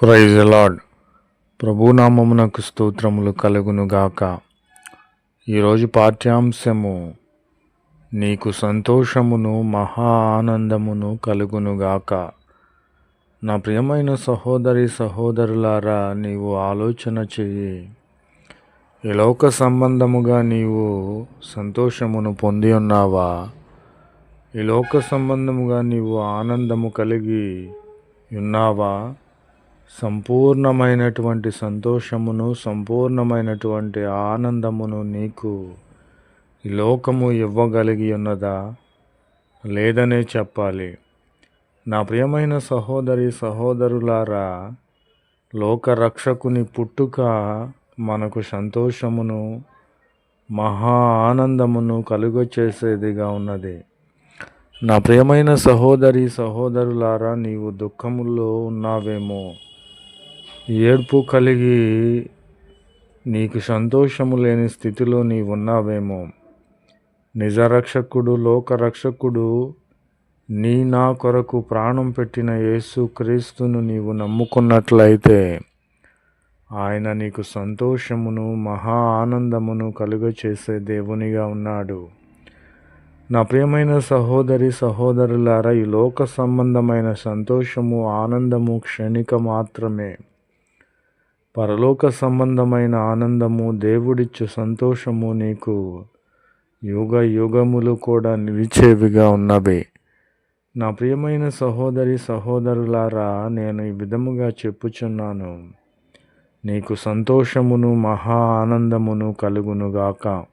Praise the lord. ప్రభునామమునకు స్తోత్రములు కలుగునుగాక. ఈరోజు పాఠ్యాంశము నీకు సంతోషమును మహా ఆనందమును కలుగునుగాక. నా ప్రియమైన సహోదరి సహోదరులారా, నీవు ఆలోచన చెయ్యి. ఈ లోక సంబంధముగా నీవు సంతోషమును పొంది ఉన్నావా? ఈ లోక సంబంధముగా నీవు ఆనందము కలిగి ఉన్నావా? సంపూర్ణమైనటువంటి సంతోషమును, సంపూర్ణమైనటువంటి ఆనందమును నీకు ఈ లోకము ఇవ్వగలిగి ఉన్నదా? లేదనే చెప్పాలి. నా ప్రియమైన సహోదరి సహోదరులారా, లోకరక్షకుని పుట్టుక మనకు సంతోషమును, మహా ఆనందమును కలుగచేసేదిగా ఉన్నది. నా ప్రియమైన సహోదరి సహోదరులారా, నీవు దుఃఖములో ఉన్నావేమో, ఏడ్పు కలిగి నీకు సంతోషము లేని స్థితిలో నీవు ఉన్నావేమో. నిజరక్షకుడు, లోకరక్షకుడు, నా కొరకు ప్రాణం పెట్టిన యేసు క్రీస్తును నీవు నమ్ముకున్నట్లయితే ఆయన నీకు సంతోషమును, మహా ఆనందమును కలుగచేసే దేవునిగా ఉన్నాడు. నా ప్రియమైన సహోదరి సహోదరులారా, ఈ లోక సంబంధమైన సంతోషము, ఆనందము క్షణిక మాత్రమే. పరలోక సంబంధమైన ఆనందము, దేవుడిచ్చు సంతోషము నీకు యుగ యుగములు కూడా నిలిచేవిగా ఉన్నవి. నా ప్రియమైన సహోదరి సహోదరులారా, నేను ఈ విధముగా చెప్పుచున్నాను, నీకు సంతోషమును, మహా ఆనందమును కలుగునుగాక.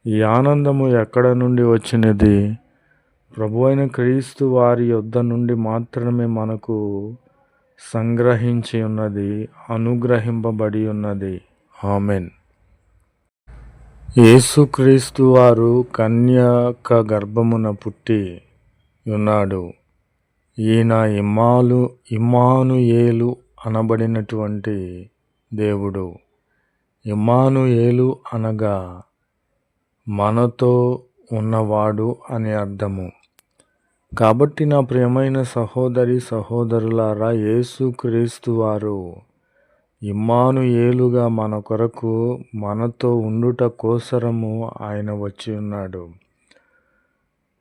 ఈ ఆనందము ఎక్కడ నుండి వచ్చినది? ప్రభు అయిన క్రీస్తు వారి యొద్ద నుండి మాత్రమే మనకు సంగ్రహించి ఉన్నది, అనుగ్రహింపబడి ఉన్నది. ఆమెన్. యేసుక్రీస్తు వారు కన్యక గర్భమున పుట్టి ఉన్నాడు. ఈయన ఇమ్మానుయేలు అనబడినటువంటి దేవుడు. ఇమ్మానుయేలు అనగా మనతో ఉన్నవాడు అని అర్థము. కాబట్టి నా ప్రియమైన సహోదరి సహోదరులారా, యేసుక్రీస్తు వారు ఇమ్మానుయేలుగా మన కొరకు మనతో ఉండుట కోసరము ఆయన వచ్చి ఉన్నాడు.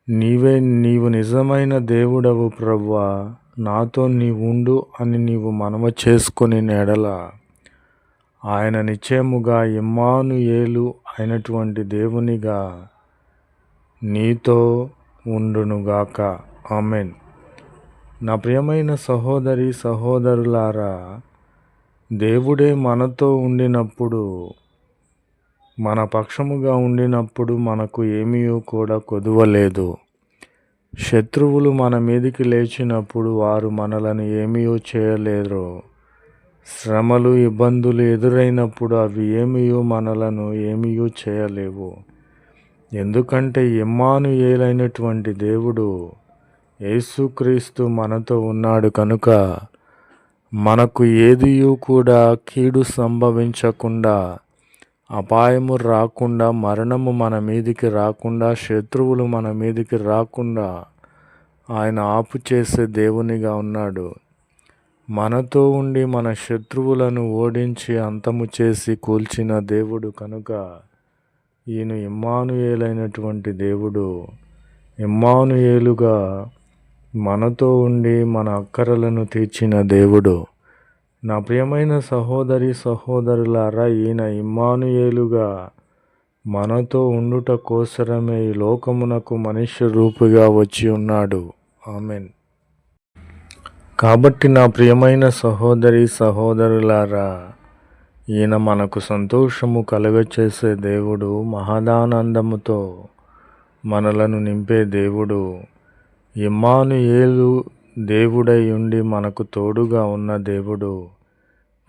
నీవు నిజమైన దేవుడవు ప్రభువా, నాతో నీవు ఉండు అని నీవు మనవి చేసుకొని ఎడల ఆయన నిశ్చయముగా ఇమ్మానుయేలు అయినటువంటి దేవునిగా నీతో ఉండునుగాక. ఆమెన్. నా ప్రియమైన సహోదరి సహోదరులారా, దేవుడే మనతో ఉండినప్పుడు, మన పక్షముగా ఉండినప్పుడు మనకు ఏమీ కూడా కొదువలేదు. శత్రువులు మన మీదికి లేచినప్పుడు వారు మనలను ఏమీ చేయలేరు. శ్రమలు, ఇబ్బందులు ఎదురైనప్పుడు అవి మనలను ఏమీ చేయలేవు. ఎందుకంటే ఇమ్మానుయేలైనటువంటి దేవుడు యేసుక్రీస్తు మనతో ఉన్నాడు కనుక మనకు ఏదియూ కూడా కీడు సంభవించకుండా, అపాయము రాకుండా, మరణము మన మీదికి రాకుండా, శత్రువులు మన మీదికి రాకుండా ఆయన ఆపు చేసే దేవునిగా ఉన్నాడు. మనతో ఉండి మన శత్రువులను ఓడించి అంతము చేసి కూల్చిన దేవుడు కనుక ఈయన ఇమ్మానుయేలైనటువంటి దేవుడు. ఇమ్మానుయేలుగా మనతో ఉండి మన అక్కరలను తీర్చిన దేవుడు. నా ప్రియమైన సహోదరి సహోదరులారా, ఈయన ఇమ్మానుయేలుగా మనతో ఉండుట కోసరమే ఈ లోకమునకు మనుష్య రూపుగా వచ్చి ఉన్నాడు. ఆమెన్. కాబట్టి నా ప్రియమైన సహోదరి సహోదరులారా, ఈయన మనకు సంతోషము కలుగచేసే దేవుడు, మహదానందముతో మనలను నింపే దేవుడు. ఇమ్మానుయేలు దేవుడై ఉండి మనకు తోడుగా ఉన్న దేవుడు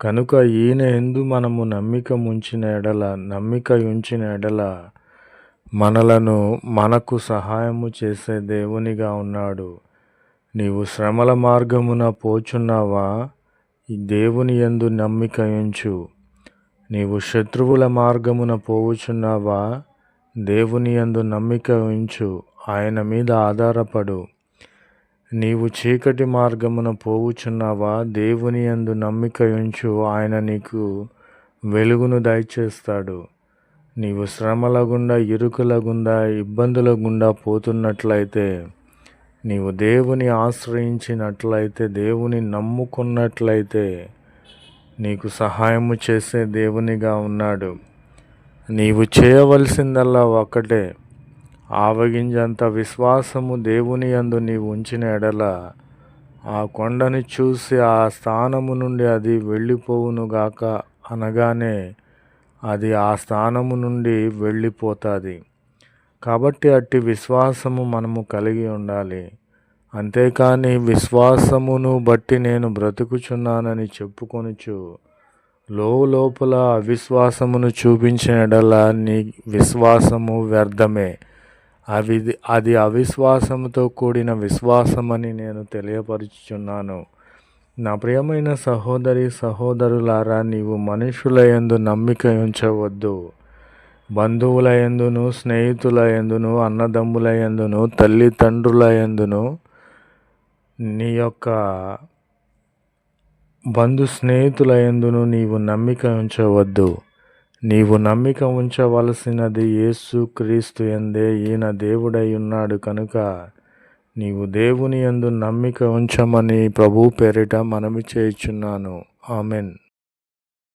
కనుక ఈయన యందు మనము నమ్మిక ఉంచిన ఎడల మనకు సహాయము చేసే దేవునిగా ఉన్నాడు. నీవు శ్రమల మార్గమున పోచున్నావా? ఈ దేవుని యందు నమ్మిక ఉంచు. నీవు శత్రువుల మార్గమున పోవుచున్నావా? దేవుని యందు నమ్మిక ఉంచు. ఆయన మీద ఆధారపడు. నీవు చీకటి మార్గమున పోవుచున్నావా? దేవుని యందు నమ్మిక ఉంచు, ఆయన నీకు వెలుగును దయచేస్తాడు. నీవు శ్రమల గుండా, ఇరుకుల గుండా, ఇబ్బందుల గుండా పోతున్నట్లయితే, నీవు దేవుని ఆశ్రయించినట్లయితే, దేవుని నమ్ముకున్నట్లయితే నీకు సహాయము చేసే దేవునిగా ఉన్నాడు. నీవు చేయవలసిందల్లా ఒక్కటే, ఆవగింజంత విశ్వాసము దేవుని యందు నీవు ఉంచిన ఎడల ఆ కొండని చూసి ఆ స్థానము నుండి అది వెళ్ళిపోవునుగాక అనగానే అది ఆ స్థానము నుండి వెళ్ళిపోతుంది. కాబట్టి అట్టి విశ్వాసము మనము కలిగి ఉండాలి. అంతేకాని విశ్వాసమును బట్టి నేను బ్రతుకుచున్నానని చెప్పుకొనుచు లోపల అవిశ్వాసమును చూపించిన ఎడల నీ విశ్వాసము వ్యర్థమే. అది అవిశ్వాసముతో కూడిన విశ్వాసమని నేను తెలియపరుచుచున్నాను. నా ప్రియమైన సహోదరి సహోదరులారా, నీవు మనుషుల యందు నమ్మిక ఉంచవద్దు. బంధువుల యందును, స్నేహితుల యందును, అన్నదమ్ముల యందును, తల్లిదండ్రుల యందును, నీ యొక్క బంధు స్నేహితుల యందును నీవు నమ్మిక ఉంచవద్దు. నీవు నమ్మిక ఉంచవలసినది యేసు క్రీస్తు యందే. ఈయన దేవుడై ఉన్నాడు కనుక నీవు దేవుని యందు నమ్మిక ఉంచమని ప్రభు పేరిట మనవి చేయుచున్నాను. ఆమెన్.